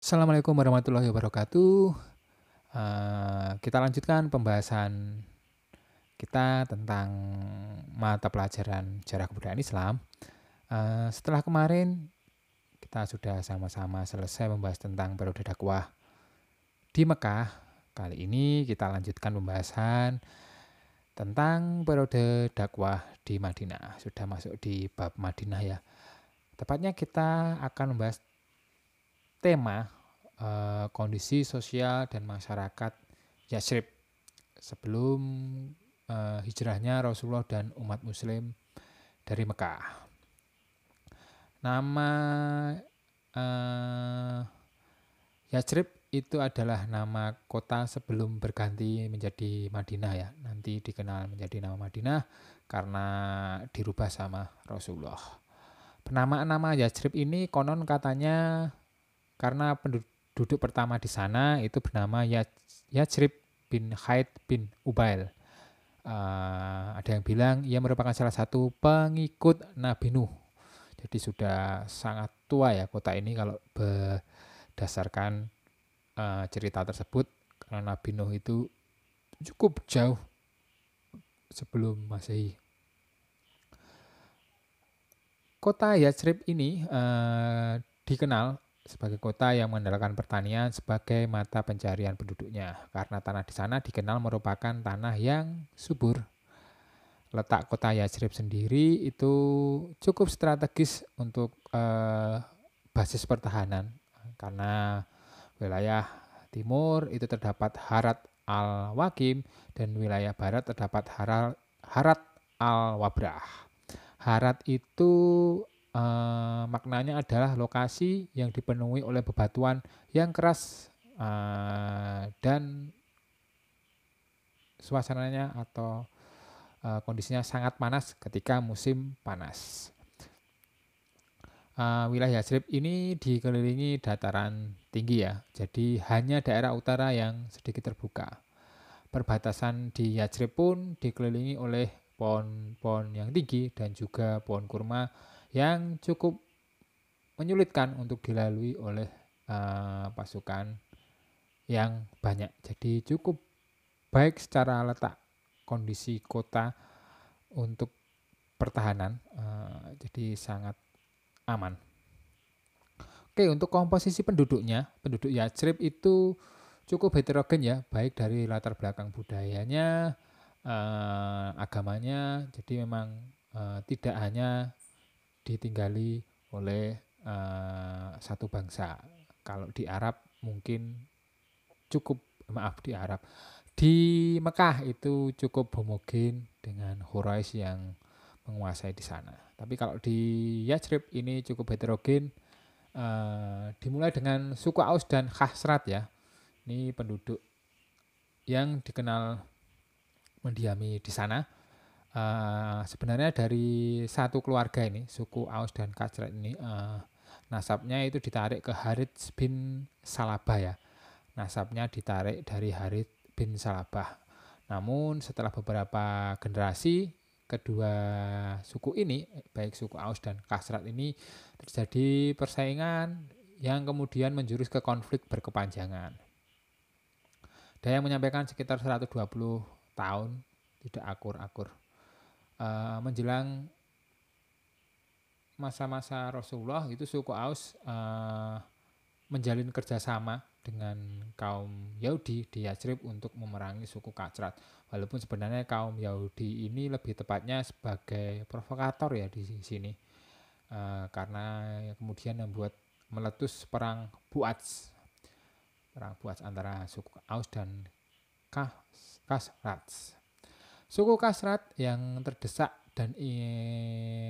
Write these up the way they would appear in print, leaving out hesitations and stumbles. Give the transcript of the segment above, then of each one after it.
Assalamualaikum warahmatullahi wabarakatuh. Kita lanjutkan pembahasan kita tentang mata pelajaran sejarah kebudayaan Islam. Setelah kemarin kita sudah sama-sama selesai membahas tentang periode dakwah di Mekah. Kali ini kita lanjutkan pembahasan tentang periode dakwah di Madinah. Sudah masuk di bab Madinah ya. Tepatnya kita akan membahas tema kondisi sosial dan masyarakat Yathrib sebelum hijrahnya Rasulullah dan umat Muslim dari Mekah. Nama Yathrib itu adalah nama kota sebelum berganti menjadi Madinah ya. Nanti dikenal menjadi nama Madinah karena dirubah sama Rasulullah. Penamaan nama Yathrib ini konon katanya karena penduduk pertama di sana itu bernama Yathrib bin Khaid bin Ubail. Ada yang bilang ia merupakan salah satu pengikut Nabi Nuh. Jadi sudah sangat tua ya kota ini kalau berdasarkan cerita tersebut. Karena Nabi Nuh itu cukup jauh sebelum Masehi. Kota Yathrib ini dikenal sebagai kota yang mengandalkan pertanian sebagai mata pencarian penduduknya. Karena tanah di sana dikenal merupakan tanah yang subur. Letak kota Yathrib sendiri itu cukup strategis untuk basis pertahanan. Karena wilayah timur itu terdapat Harat al-Wakim dan wilayah barat terdapat Harat al-Wabrah. Harat itu maknanya adalah lokasi yang dipenuhi oleh bebatuan yang keras dan suasananya atau kondisinya sangat panas ketika musim panas. Wilayah Yathrib ini dikelilingi dataran tinggi ya, jadi hanya daerah utara yang sedikit terbuka. Perbatasan di Yathrib pun dikelilingi oleh pohon-pohon yang tinggi dan juga pohon kurma yang cukup menyulitkan untuk dilalui oleh pasukan yang banyak. Jadi cukup baik secara letak kondisi kota untuk pertahanan, jadi sangat aman. Oke, untuk komposisi penduduknya, penduduk Yathrib itu cukup heterogen ya, baik dari latar belakang budayanya, agamanya. Jadi memang tidak hanya ditinggali oleh satu bangsa. Kalau di Arab mungkin cukup, maaf di Arab, di Mekah itu cukup homogen dengan Quraisy yang menguasai di sana. Tapi kalau di Yathrib ini cukup heterogen, dimulai dengan suku Aus dan Khazraj ya. Ini penduduk yang dikenal mendiami di sana. Sebenarnya dari satu keluarga ini, suku Aus dan Khazraj ini, nasabnya itu ditarik ke Harits bin Salabah ya. Nasabnya ditarik dari Harits bin Salabah. Namun setelah beberapa generasi, kedua suku ini, baik suku Aus dan Khazraj ini terjadi persaingan yang kemudian menjurus ke konflik berkepanjangan. Ada yang menyampaikan sekitar 120 tahun, tidak akur-akur. Menjelang masa-masa Rasulullah itu suku Aus menjalin kerjasama dengan kaum Yahudi di Yathrib untuk memerangi suku Khazraj. Walaupun sebenarnya kaum Yahudi ini lebih tepatnya sebagai provokator ya di sini, karena kemudian membuat meletus perang Buats, antara suku Aus dan Khazraj. Suku Khazraj yang terdesak dan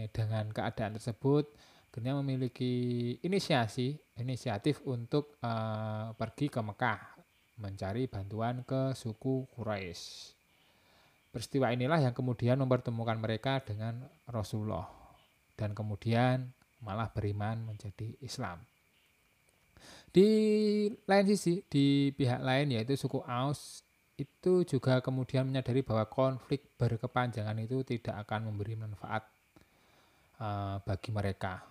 dengan keadaan tersebut akhirnya memiliki inisiatif untuk pergi ke Mekah mencari bantuan ke suku Quraisy. Peristiwa inilah yang kemudian mempertemukan mereka dengan Rasulullah dan kemudian malah beriman menjadi Islam. Di lain sisi, di pihak lain yaitu suku Aus itu juga kemudian menyadari bahwa konflik berkepanjangan itu tidak akan memberi manfaat bagi mereka.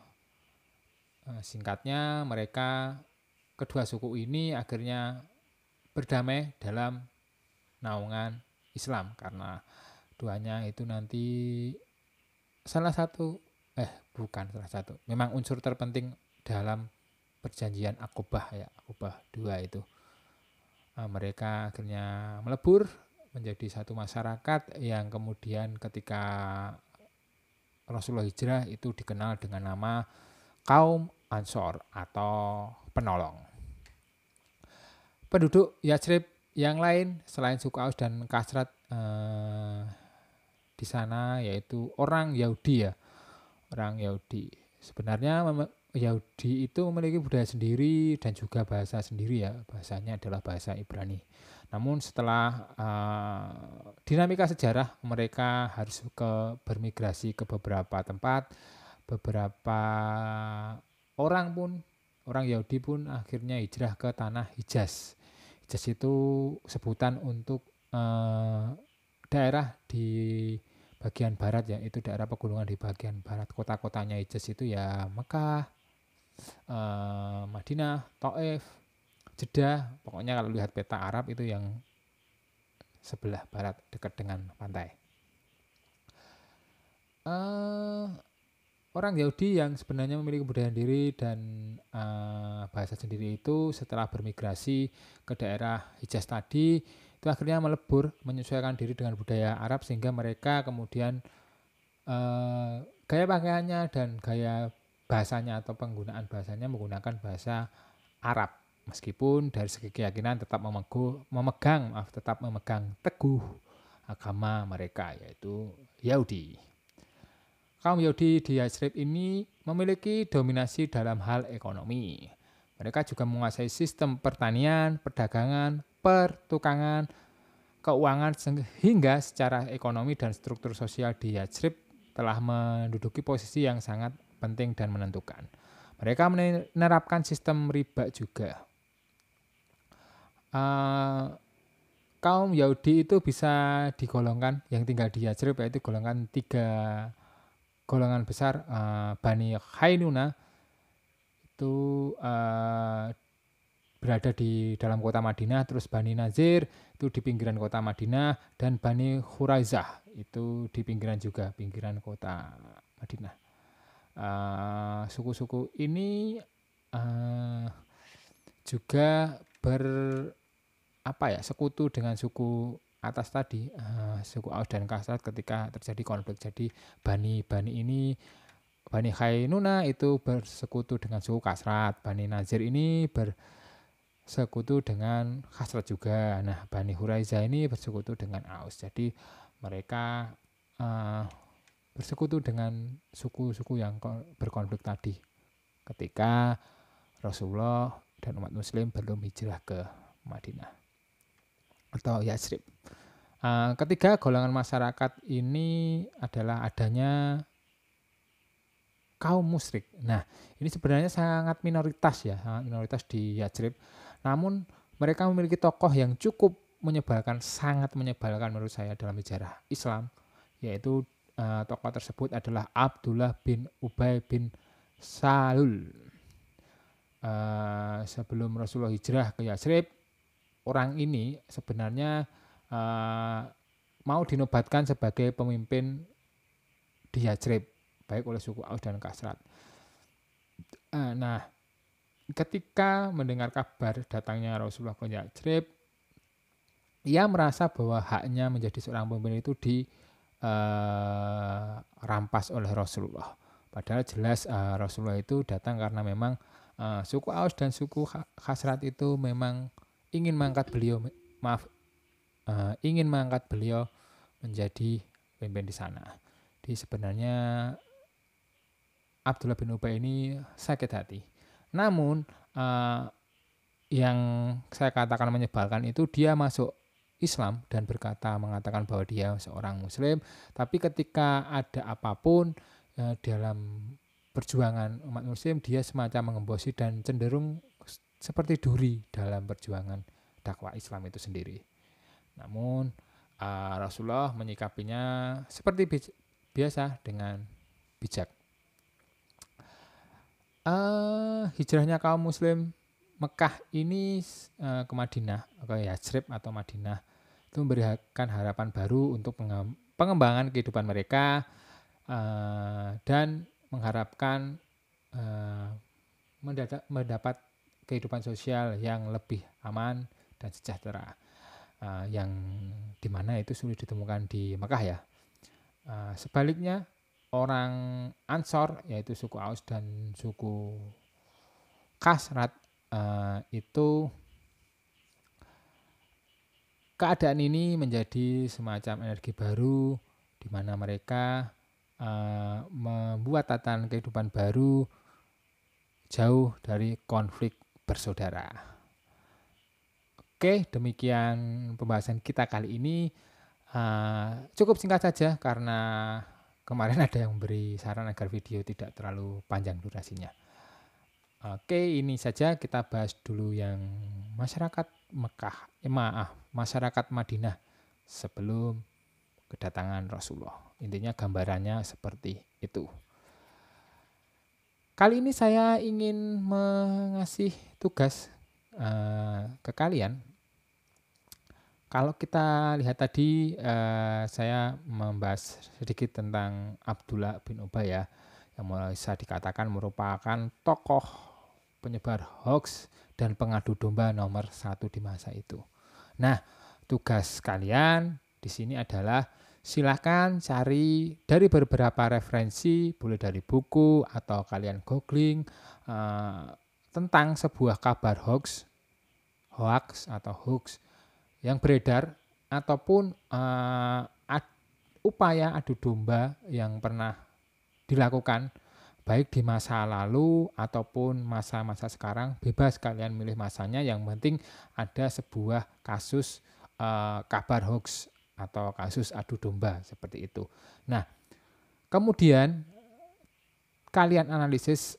Singkatnya, mereka kedua suku ini akhirnya berdamai dalam naungan Islam karena duanya itu nanti salah satu bukan salah satu, memang unsur terpenting dalam perjanjian Aqobah ya, Aqobah 2 itu. Mereka akhirnya melebur menjadi satu masyarakat yang kemudian ketika Rasulullah hijrah itu dikenal dengan nama kaum Ansor atau penolong. Penduduk Yatsrib yang lain selain suku Aus dan Khazraj di sana yaitu orang Yahudi ya, orang Yahudi. Sebenarnya Yahudi itu memiliki budaya sendiri dan juga bahasa sendiri ya, bahasanya adalah bahasa Ibrani. Namun setelah dinamika sejarah mereka harus bermigrasi ke beberapa tempat, beberapa orang Yahudi pun akhirnya hijrah ke tanah Hijaz. Hijaz itu sebutan untuk daerah di bagian barat ya, itu daerah pegunungan di bagian barat. Kota-kotanya Hijaz itu ya Mekah, Madinah, Taif, Jeddah. Pokoknya kalau lihat peta Arab itu yang sebelah barat dekat dengan pantai. Orang Yahudi yang sebenarnya memiliki budaya sendiri dan bahasa sendiri itu setelah bermigrasi ke daerah Hijaz tadi itu akhirnya melebur menyesuaikan diri dengan budaya Arab sehingga mereka kemudian gaya pakaiannya dan gaya bahasanya atau penggunaan bahasanya menggunakan bahasa Arab meskipun dari segi keyakinan tetap memegang teguh agama mereka yaitu Yahudi. Kaum Yahudi di Yatsrib ini memiliki dominasi dalam hal ekonomi. Mereka juga menguasai sistem pertanian, perdagangan, pertukangan, keuangan sehingga secara ekonomi dan struktur sosial di Yatsrib telah menduduki posisi yang sangat penting dan menentukan. Mereka menerapkan sistem riba juga. Kaum Yahudi itu bisa digolongkan yang tinggal di Yatsrib yaitu golongan 3 golongan besar. Bani Khainuna itu berada di dalam kota Madinah, terus Bani Nazir itu di pinggiran kota Madinah dan Bani Khuraizah itu di pinggiran kota Madinah. Suku-suku ini juga sekutu dengan suku atas tadi, suku Aus dan Khazraj ketika terjadi konflik. Jadi Bani Khainuna itu bersekutu dengan suku Khazraj, Bani Nazir ini bersekutu dengan Khazraj juga. Nah, Bani Khuraizah ini bersekutu dengan Aus. Jadi mereka bersekutu dengan suku-suku yang berkonflik tadi ketika Rasulullah dan umat muslim belum hijrah ke Madinah atau Yatsrib. Ketiga golongan masyarakat ini adalah adanya kaum musyrik. Nah, ini sebenarnya sangat minoritas di Yatsrib. Namun mereka memiliki tokoh yang cukup menyebalkan, sangat menyebalkan menurut saya dalam sejarah Islam, yaitu tokoh tersebut adalah Abdullah bin Ubay bin Salul. Sebelum Rasulullah hijrah ke Yatsrib, orang ini sebenarnya mau dinobatkan sebagai pemimpin di Yatsrib baik oleh suku Aus dan Khazraj. Nah, ketika mendengar kabar datangnya Rasulullah ke Yatsrib, ia merasa bahwa haknya menjadi seorang pemimpin itu dirampas oleh Rasulullah. Padahal jelas Rasulullah itu datang karena memang suku Aus dan suku Khazraj itu memang ingin mengangkat beliau menjadi pemimpin di sana. Jadi sebenarnya Abdullah bin Ubay ini sakit hati. Namun yang saya katakan menyebalkan itu dia masuk Islam dan mengatakan bahwa dia seorang muslim, tapi ketika ada apapun dalam perjuangan umat muslim dia semacam mengembosi dan cenderung seperti duri dalam perjuangan dakwah Islam itu sendiri. Namun Rasulullah menyikapinya seperti biasa dengan bijak. Hijrahnya kaum muslim Mekah ini ke Madinah, ke Yatsrib atau Madinah, itu memberikan harapan baru untuk pengembangan kehidupan mereka, dan mengharapkan mendapat kehidupan sosial yang lebih aman dan sejahtera, yang dimana itu sulit ditemukan di Mekah ya. Sebaliknya orang Ansor, yaitu suku Aus dan suku Khazraj, itu keadaan ini menjadi semacam energi baru di mana mereka membuat tatanan kehidupan baru jauh dari konflik bersaudara. Oke, demikian pembahasan kita kali ini. Cukup singkat saja karena kemarin ada yang memberi saran agar video tidak terlalu panjang durasinya. Oke, ini saja kita bahas dulu yang masyarakat masyarakat Madinah sebelum kedatangan Rasulullah. Intinya gambarannya seperti itu. Kali ini saya ingin mengasih tugas ke kalian. Kalau kita lihat tadi, saya membahas sedikit tentang Abdullah bin Ubay ya, yang bisa dikatakan merupakan tokoh penyebar hoax dan pengadu domba nomor 1 di masa itu. Nah, tugas kalian di sini adalah silakan cari dari beberapa referensi, boleh dari buku atau kalian googling tentang sebuah kabar hoax atau hoax yang beredar ataupun upaya adu domba yang pernah dilakukan baik di masa lalu ataupun masa-masa sekarang. Bebas kalian milih masanya, yang penting ada sebuah kasus kabar hoax atau kasus adu domba seperti itu. Nah, kemudian kalian analisis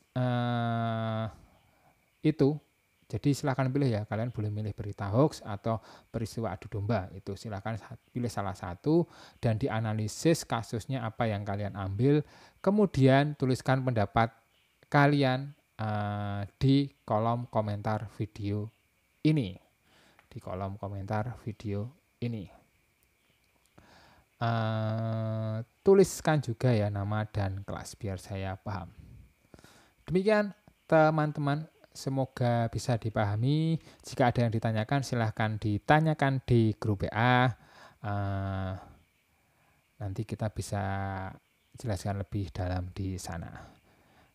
itu. Jadi silahkan pilih ya, kalian boleh milih berita hoax atau peristiwa adu domba. Itu silahkan pilih salah satu dan dianalisis kasusnya apa yang kalian ambil. Kemudian tuliskan pendapat kalian di kolom komentar video ini. Di kolom komentar video ini. Tuliskan juga ya nama dan kelas biar saya paham. Demikian teman-teman. Semoga bisa dipahami. Jika ada yang ditanyakan, silahkan ditanyakan di grup WA. Nanti kita bisa jelaskan lebih dalam di sana.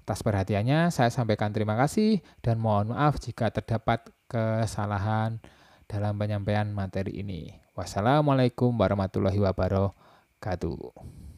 Atas perhatiannya, saya sampaikan terima kasih dan mohon maaf jika terdapat kesalahan dalam penyampaian materi ini. Wassalamualaikum warahmatullahi wabarakatuh.